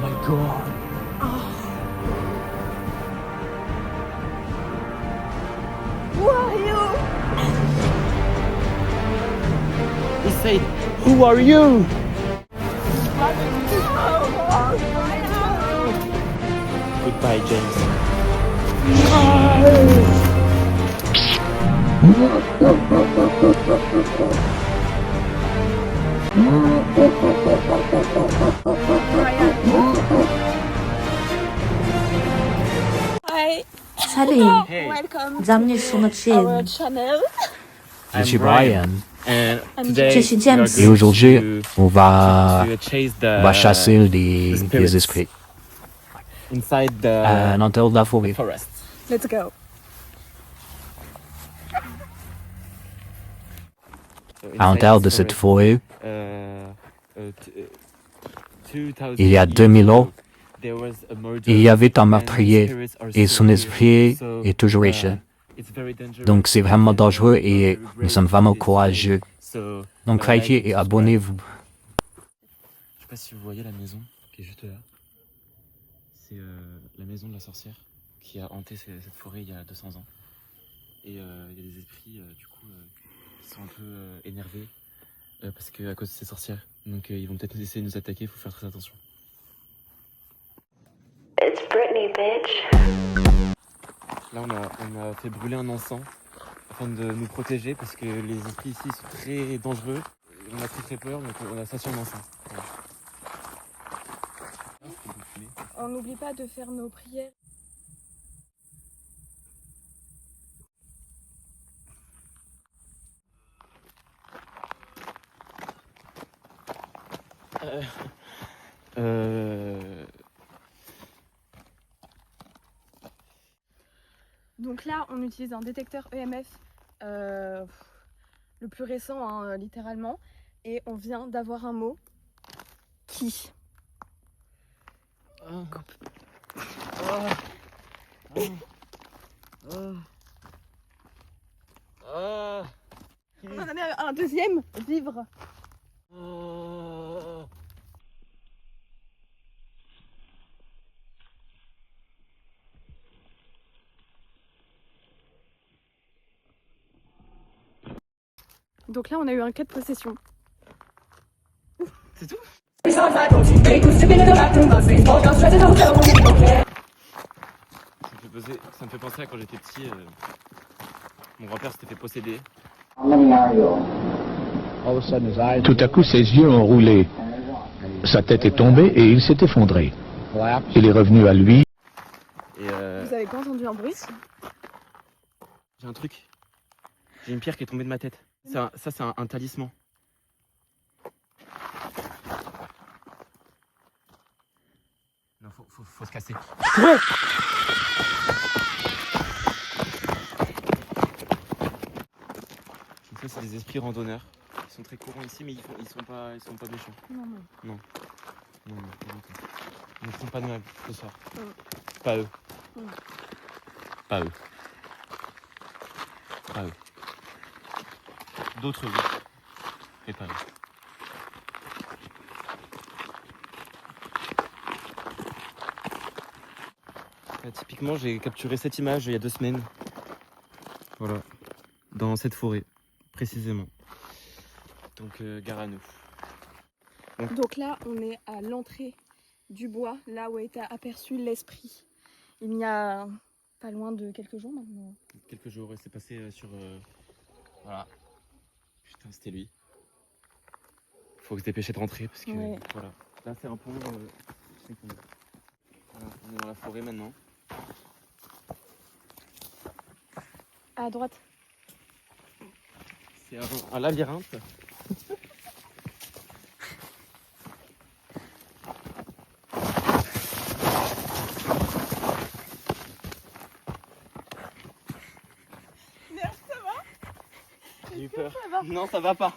my god. Who are you? He said, who are you? Goodbye, James. Hi. Salut, Hey, Welcome bienvenue sur notre our chaîne. channel. je suis Brian. And today Je suis James. we are Et going aujourd'hui, to- on va, to chase on va chasser the spirits les esprits inside à the l'intérieur de la forêt. forest. Let's go. So À inside l'intérieur this de cette forest, forêt, t- 2000 il y a 2000 ans, there was a murder, il y avait un and meurtrier spirits are et still son here. esprit So, est toujours uh, ici. it's very dangerous. Donc c'est vraiment dangereux et Very nous sommes brave vraiment to this courageux. day. So, Donc like likez and et subscribe. abonnez-vous. Je sais pas si vous voyez la maison qui est juste là. C'est la maison de la sorcière qui a hanté cette forêt il y a 200 ans. Et il y a des esprits du coup qui sont un peu énervés parce que à cause de ces sorcières. Donc ils vont peut-être essayer de nous attaquer, il faut faire très attention. It's Britney, bitch. Là on a fait brûler un encens afin de nous protéger parce que les esprits ici sont très dangereux. On a très peur donc on a ça sur l'encens. Voilà. On n'oublie pas de faire nos prières. Donc là, on utilise un détecteur EMF, le plus récent, hein, littéralement, et on vient d'avoir un mot qui. On en a un deuxième, vivre. Donc là, on a eu un cas de possession. C'est tout? Ça me fait penser à quand j'étais petit, mon grand-père s'était fait posséder. Tout à coup, ses yeux ont roulé. Sa tête est tombée et il s'est effondré. Il est revenu à lui. Et Vous avez pas entendu un bruit? j'ai un truc. J'ai une pierre qui est tombée de ma tête. Ça c'est un talisman. Non, faut se casser. Ouais. Ça c'est des esprits randonneurs. Ils sont très courants ici mais ils sont pas méchants. Non. Non, pas du tout. Ils ne font pas de mal ce soir. Pas eux. Pas eux. Pas eux. D'autres oui. Mais pas eux. Typiquement, j'ai capturé cette image il y a 2 semaines. Voilà. Dans cette forêt, précisément. Donc, gare à nous. Donc là, on est à l'entrée du bois, là où a été aperçu l'esprit. Il y a pas loin de quelques jours maintenant. Quelques jours, ouais, c'est passé sur... Voilà. Putain, c'était lui. Faut se dépêcher de rentrer parce que... Ouais. Voilà. Là, c'est un pont... Voilà, on est dans la forêt maintenant. À droite. C'est un labyrinthe. J'ai eu peur. Non, ça va pas.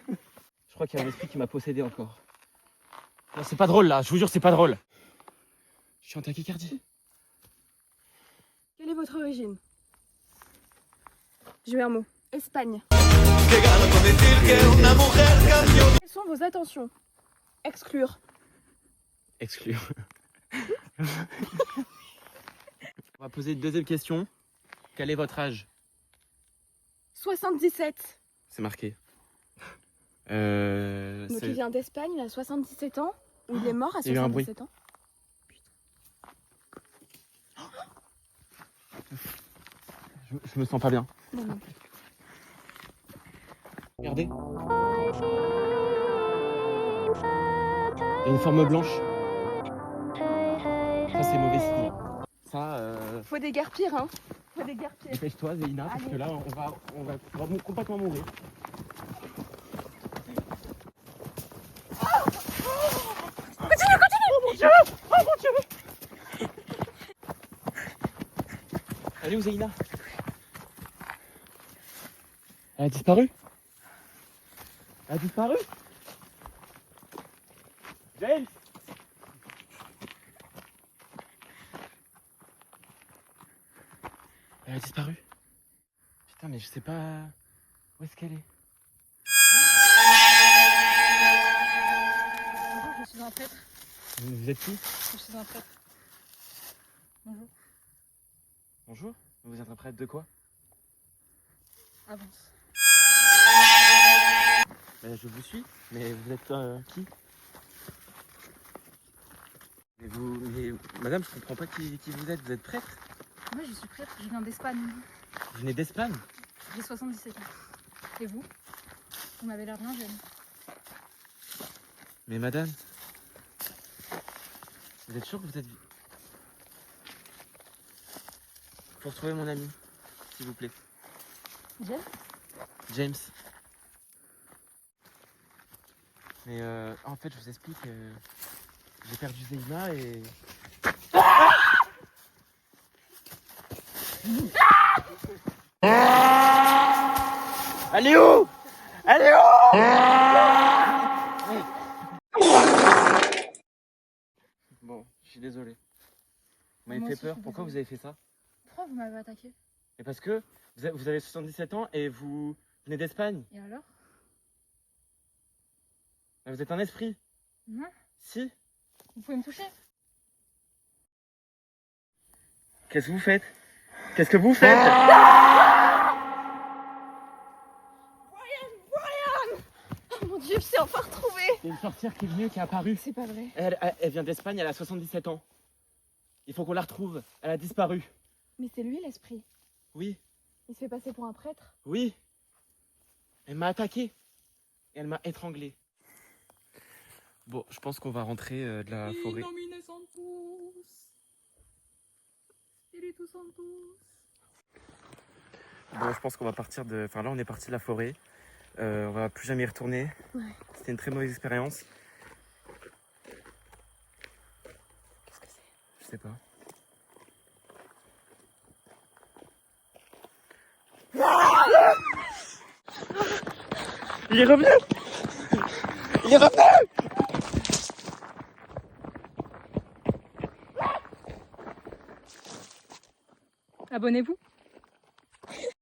Je crois qu'il y a un esprit qui m'a possédé encore. Non, c'est pas drôle là, je vous jure, c'est pas drôle. Je suis en tachycardie. Quelle est votre origine? J'ai eu un mot. Espagne. Quelles sont vos attentions? Exclure. Exclu. On va poser une deuxième question. Quel est votre âge? 77. C'est marqué. Donc il vient d'Espagne, il a 77 ans. Ou il est mort à il y a eu un bruit. 77 ans. Je me sens pas bien. Non, non. Regardez. Il y a une forme blanche. Ça, c'est mauvais signe. Ça, Faut déguerpir, hein. Faut déguerpir. dépêche-toi, Zéina, parce Allez. que là, on va complètement mourir. Elle est où, Zéina? Elle a disparu? Elle a disparu? James? Elle a disparu. Putain, mais je sais pas où est-ce qu'elle est. Bonjour, je suis un prêtre. Vous êtes qui? Je suis un prêtre. Bonjour. Bonjour. Vous êtes un prêtre de quoi? Avance. Je vous suis, mais vous êtes qui? Mais madame, je comprends pas qui vous êtes. Vous êtes prêtre? Moi, je suis prêtre. Je viens d'Espagne. Vous venez d'Espagne? J'ai 77 ans. Et vous? Vous m'avez l'air bien jeune. Mais madame, vous êtes sûr que vous êtes... Faut retrouver mon ami, s'il vous plaît. Jeune? James. Mais en fait, je vous explique, j'ai perdu Zéina et... Elle est où? Elle est où? Bon, je suis désolé. Vous m'avez Moi fait aussi, peur. je suis Pourquoi désolée. vous avez fait ça? Pourquoi vous m'avez attaqué? Et parce que vous avez 77 ans et vous venez d'Espagne. Et alors? Vous êtes un esprit. Non? Si. Vous pouvez me toucher? Qu'est-ce que vous faites? Qu'est-ce que vous faites? Oh mon dieu, je t'ai enfin retrouvé. Il y a une sorcière qui est venue, qui est apparue. C'est pas vrai. Elle vient d'Espagne, elle a 77 ans. Il faut qu'on la retrouve. Elle a disparu. Mais c'est lui l'esprit. Oui, Il se fait passer pour un prêtre. oui. Elle m'a attaqué. Et elle m'a étranglé. Bon, je pense qu'on va rentrer de la forêt. Nomine Sanctus. Spiritus Sanctus. Bon, je pense qu'on va partir de... Enfin là, on est parti de la forêt. On va plus jamais y retourner. Ouais. C'était une très mauvaise expérience. Qu'est-ce que c'est? Je sais pas. Il est revenu! Il est revenu! Abonnez-vous.